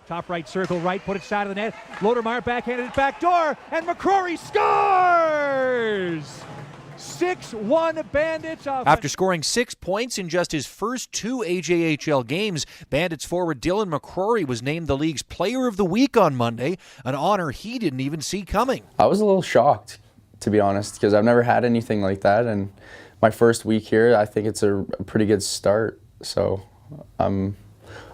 Top right circle right, put it side of the net. Lodermeyer backhanded it back door, and McCrory scores! 6-1 Bandits. After scoring 6 points in just his first 2 AJHL games, Bandits forward Dylan McCrory was named the league's Player of the Week on Monday, an honor he didn't even see coming. I was a little shocked, to be honest, because I've never had anything like that, and my first week here, I think it's a pretty good start, so I'm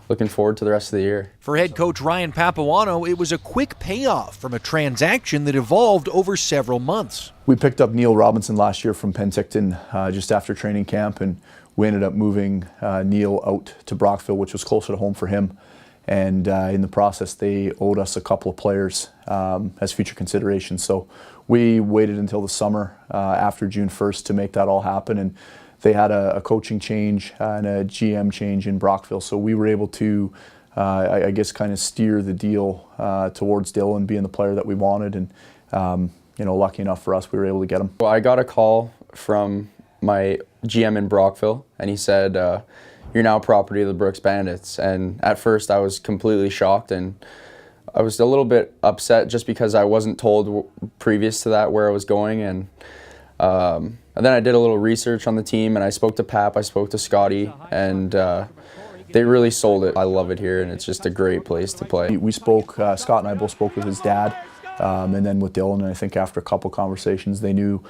looking forward to the rest of the year. For head coach Ryan Papuano, it was a quick payoff from a transaction that evolved over several months. We picked up Neil Robinson last year from Penticton just after training camp, and we ended up moving Neil out to Brockville, which was closer to home for him. And in the process, they owed us a couple of players as future consideration. So we waited until the summer after June 1st to make that all happen. And they had a coaching change and a GM change in Brockville. So we were able to, I guess, kind of steer the deal towards Dylan being the player that we wanted. And, you know, lucky enough for us, we were able to get him. Well, I got a call from my GM in Brockville, and he said, "You're now property of the Brooks Bandits." And at first I was completely shocked, and I was a little bit upset just because I wasn't told previous to that where I was going. And then I did a little research on the team, and I spoke to Pap, I spoke to Scotty, and they really sold it. I love it here, and it's just a great place to play. We spoke, Scott and I both spoke with his dad, and then with Dylan, and I think after a couple conversations, they knew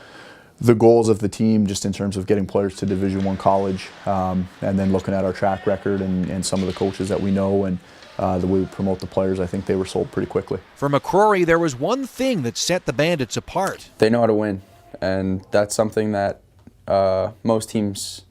the goals of the team just in terms of getting players to Division I college, and then looking at our track record and some of the coaches that we know and the way we promote the players, I think they were sold pretty quickly. For McCrory, there was one thing that set the Bandits apart. They know how to win, and that's something that most teams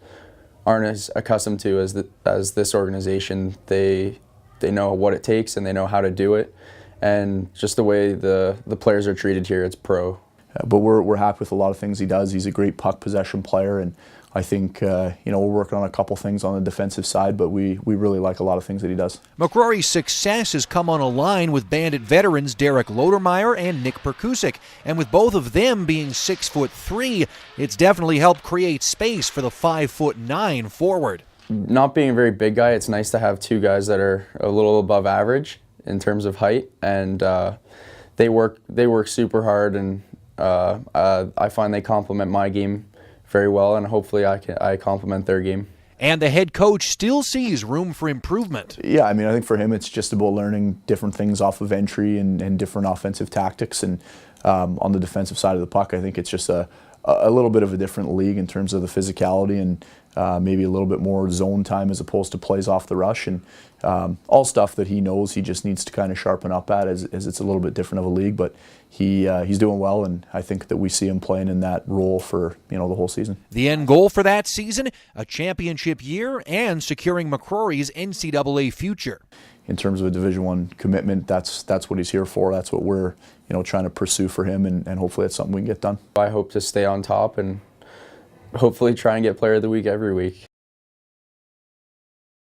aren't as accustomed to as this organization. They know what it takes, and they know how to do it, and just the way the players are treated here, it's pro. But we're happy with a lot of things he does. He's a great puck possession player, and I think you know, we're working on a couple things on the defensive side, but we really like a lot of things that he does. McCrory's success has come on a line with Bandit veterans Derek Lodermeyer and Nick Perkusic, and with both of them being 6'3", it's definitely helped create space for the 5'9" forward. Not being a very big guy, it's nice to have two guys that are a little above average in terms of height, and they work super hard, and I find they complement my game very well, and hopefully I complement their game. And the head coach still sees room for improvement. Yeah, I mean, I think for him it's just about learning different things off of entry and different offensive tactics. And on the defensive side of the puck, I think it's just a little bit of a different league in terms of the physicality and maybe a little bit more zone time as opposed to plays off the rush. And all stuff that he knows he just needs to kind of sharpen up at as it's a little bit different of a league. But he's doing well, and I think that we see him playing in that role for, you know, the whole season. The end goal for that season, a championship year and securing McCrory's NCAA future. In terms of a Division I commitment, that's what he's here for. That's what we're, you know, trying to pursue for him, and hopefully it's something we can get done. I hope to stay on top and hopefully try and get Player of the Week every week.